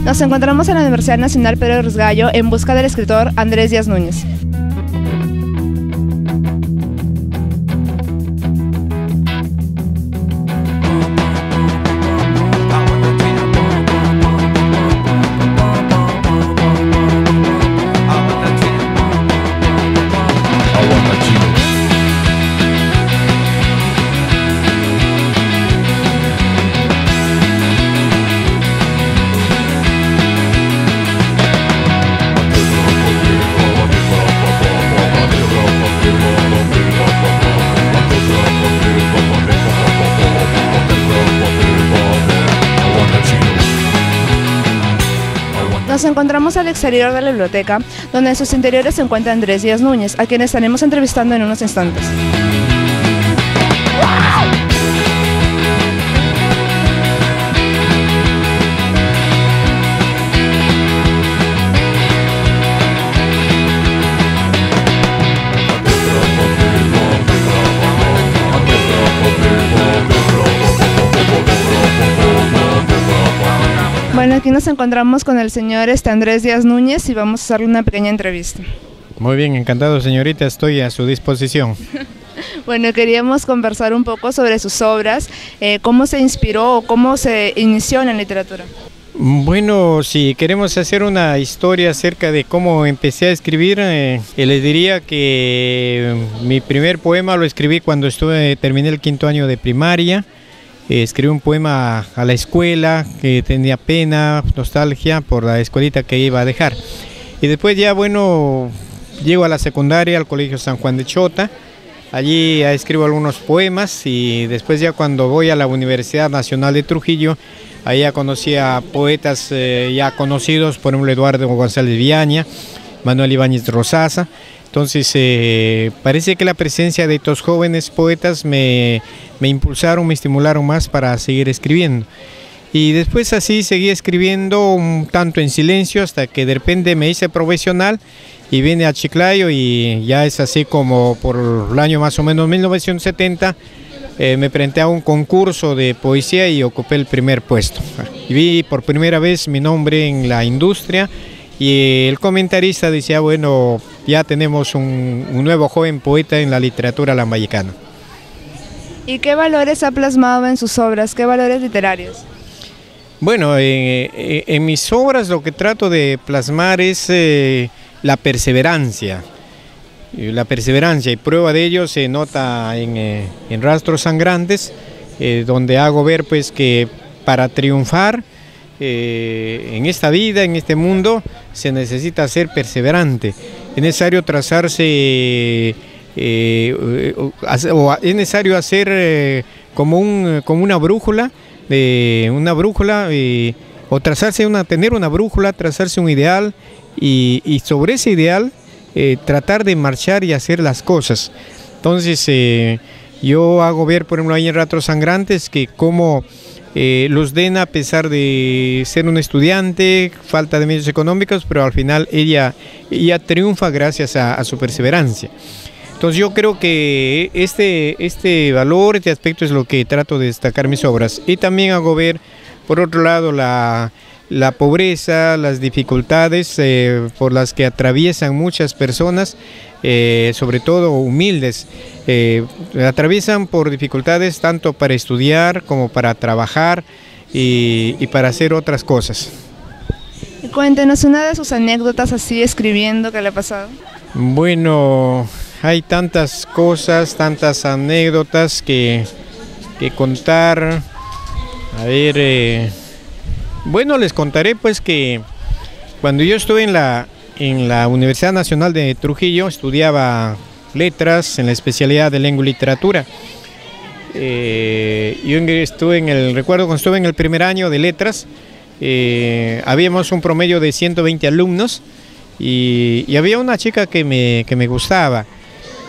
Nos encontramos en la Universidad Nacional Pedro Rusgallo en busca del escritor Andrés Díaz Núñez. Nos encontramos al exterior de la biblioteca, donde en sus interiores se encuentra Andrés Díaz Núñez, a quien estaremos entrevistando en unos instantes. Bueno, aquí nos encontramos con el señor Andrés Díaz Núñez y vamos a hacerle una pequeña entrevista. Muy bien, encantado señorita, estoy a su disposición. Bueno, queríamos conversar un poco sobre sus obras, cómo se inspiró o cómo se inició en la literatura. Bueno, si queremos hacer una historia acerca de cómo empecé a escribir, les diría que mi primer poema lo escribí cuando terminé el 5º año de primaria. Escribí un poema a la escuela que tenía pena, nostalgia por la escuelita que iba a dejar. Y después ya, bueno, llego a la secundaria, al Colegio San Juan de Chota. Allí escribo algunos poemas y después ya cuando voy a la Universidad Nacional de Trujillo, ahí ya conocí a poetas ya conocidos, por ejemplo Eduardo González Viaña, Manuel Ibáñez Rosaza. Entonces parece que la presencia de estos jóvenes poetas me impulsaron, me estimularon más para seguir escribiendo. Y después así seguí escribiendo un tanto en silencio hasta que de repente me hice profesional y vine a Chiclayo y ya es así como por el año más o menos 1970 me presenté a un concurso de poesía y ocupé el primer puesto. Y vi por primera vez mi nombre en la industria. Y el comentarista decía, bueno, ya tenemos un nuevo joven poeta en la literatura lambayecana. ¿Y qué valores ha plasmado en sus obras? ¿Qué valores literarios? Bueno, en mis obras lo que trato de plasmar es la perseverancia. La perseverancia, y prueba de ello se nota en Rastros Sangrantes, donde hago ver pues que para triunfar en esta vida, en este mundo, se necesita ser perseverante. Es necesario trazarse, es necesario hacer como una brújula, o trazarse tener una brújula, trazarse un ideal y sobre ese ideal tratar de marchar y hacer las cosas. Entonces yo hago ver, por ejemplo, ahí en Rastros Sangrantes, que como Luz Dena, a pesar de ser un estudiante, falta de medios económicos, pero al final ella triunfa gracias a su perseverancia. Entonces yo creo que este valor, este aspecto es lo que trato de destacar en mis obras. Y también hago ver, por otro lado, la pobreza, las dificultades por las que atraviesan muchas personas, sobre todo humildes. Atraviesan por dificultades tanto para estudiar como para trabajar y para hacer otras cosas. Y cuéntenos una de sus anécdotas así escribiendo que le ha pasado. Bueno, hay tantas cosas, tantas anécdotas que contar. A ver, bueno, les contaré pues que cuando yo estuve en la Universidad Nacional de Trujillo, estudiaba letras en la especialidad de lengua y literatura. Yo recuerdo cuando estuve en el primer año de letras, habíamos un promedio de 120 alumnos y había una chica que me gustaba,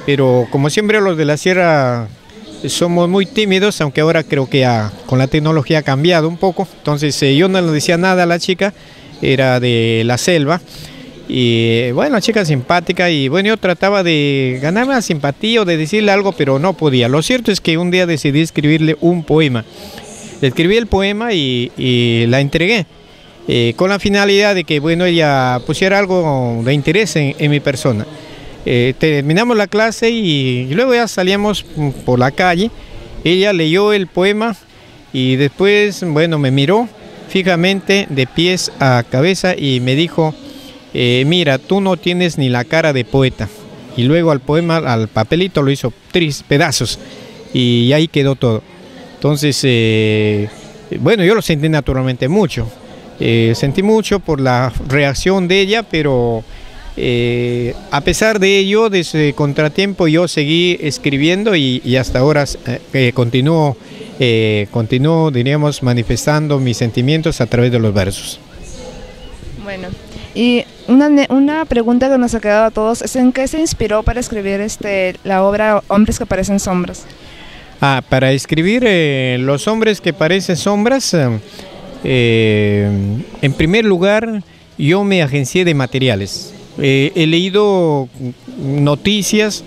pero como siempre los de la sierra somos muy tímidos, aunque ahora creo que con la tecnología ha cambiado un poco. Entonces yo no le decía nada a la chica, era de la selva. Y bueno, chica simpática, y bueno, yo trataba de ganarme la simpatía o de decirle algo, pero no podía. Lo cierto es que un día decidí escribirle un poema. Le escribí el poema y la entregué. con la finalidad de que, bueno, ella pusiera algo de interés en mi persona. Terminamos la clase y luego ya salíamos por la calle. Ella leyó el poema y después, bueno, me miró fijamente de pies a cabeza y me dijo, mira, tú no tienes ni la cara de poeta. Y luego al poema, al papelito, lo hizo 3 pedazos y ahí quedó todo. Entonces, bueno, yo lo sentí naturalmente mucho. Sentí mucho por la reacción de ella, pero a pesar de ello, de ese contratiempo, yo seguí escribiendo y hasta ahora continúo, diríamos, manifestando mis sentimientos a través de los versos. Bueno, y una pregunta que nos ha quedado a todos es: ¿en qué se inspiró para escribir la obra Hombres que parecen sombras? Para escribir Los hombres que parecen sombras, en primer lugar, yo me agencié de materiales. He leído noticias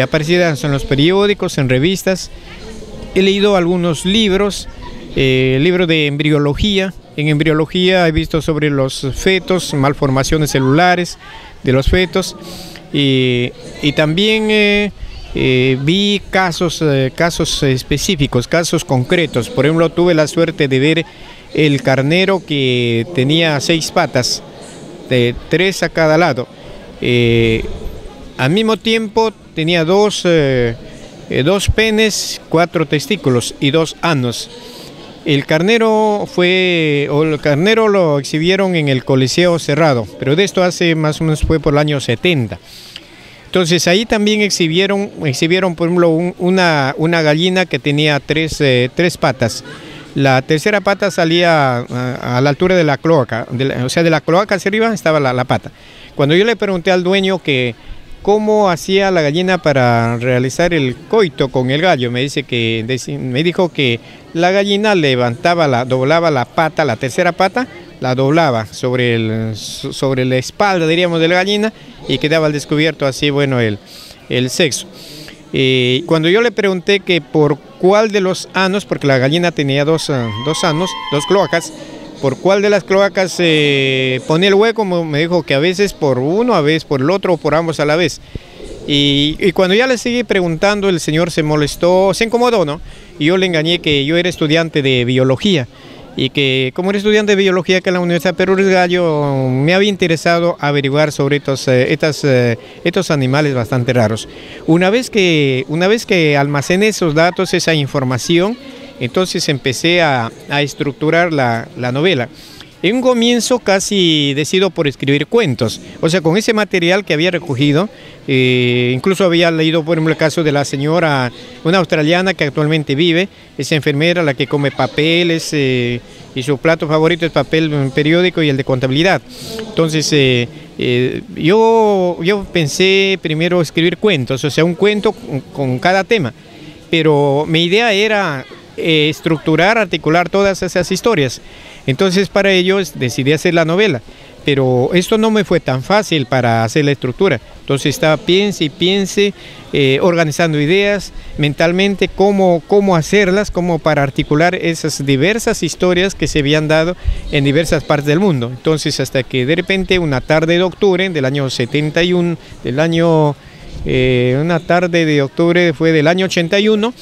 aparecidas en los periódicos, en revistas. He leído algunos libros, libros de embriología. En embriología he visto sobre los fetos, malformaciones celulares de los fetos, y también vi casos específicos, casos concretos. Por ejemplo, tuve la suerte de ver el carnero que tenía 6 patas, de 3 a cada lado. Al mismo tiempo tenía 2 penes, 4 testículos y 2 anos. El carnero lo exhibieron en el Coliseo cerrado, pero de esto hace más o menos fue por el año 70. Entonces ahí también exhibieron por ejemplo una gallina que tenía 3 patas. La tercera pata salía a la altura de la cloaca, o sea, de la cloaca hacia arriba estaba la pata. Cuando yo le pregunté al dueño que cómo hacía la gallina para realizar el coito con el gallo, me dijo que la gallina doblaba la pata, la tercera pata, la doblaba sobre la espalda, diríamos, de la gallina, y quedaba al descubierto así, bueno, el sexo. Cuando yo le pregunté que por cuál de los anos, porque la gallina tenía 2 anos, 2 cloacas, por cuál de las cloacas ponía el hueco, me dijo que a veces por uno, a veces por el otro, o por ambos a la vez. Y cuando ya le seguí preguntando, el señor se molestó, se incomodó, ¿no? Y yo le engañé que yo era estudiante de biología, y que como era estudiante de biología acá en la Universidad Perú Ruiz Gallo, me había interesado averiguar sobre estos animales bastante raros. Una vez que almacené esos datos, esa información, entonces empecé a estructurar la novela. En un comienzo casi decido por escribir cuentos, o sea, con ese material que había recogido, incluso había leído por ejemplo el caso de la señora, una australiana que actualmente vive, es enfermera, la que come papeles, y su plato favorito es papel periódico y el de contabilidad. Entonces yo pensé primero escribir cuentos, o sea, un cuento con cada tema, pero mi idea era estructurar, articular todas esas historias. Entonces para ello decidí hacer la novela, pero esto no me fue tan fácil para hacer la estructura. Entonces estaba piense, organizando ideas mentalmente, cómo hacerlas, cómo para articular esas diversas historias que se habían dado en diversas partes del mundo. Entonces hasta que de repente una tarde de octubre del año 71, una tarde de octubre fue del año 81,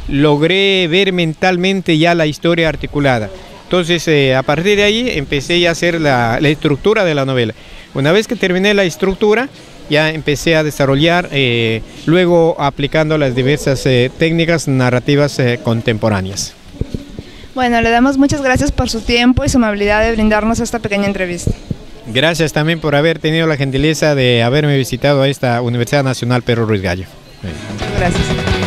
logré ver mentalmente ya la historia articulada. Entonces a partir de ahí empecé a hacer la estructura de la novela. Una vez que terminé la estructura, ya empecé a desarrollar, luego aplicando las diversas técnicas narrativas contemporáneas. Bueno, le damos muchas gracias por su tiempo y su amabilidad de brindarnos esta pequeña entrevista. Gracias también por haber tenido la gentileza de haberme visitado a esta Universidad Nacional Perú Ruiz Gallo. Muchas gracias.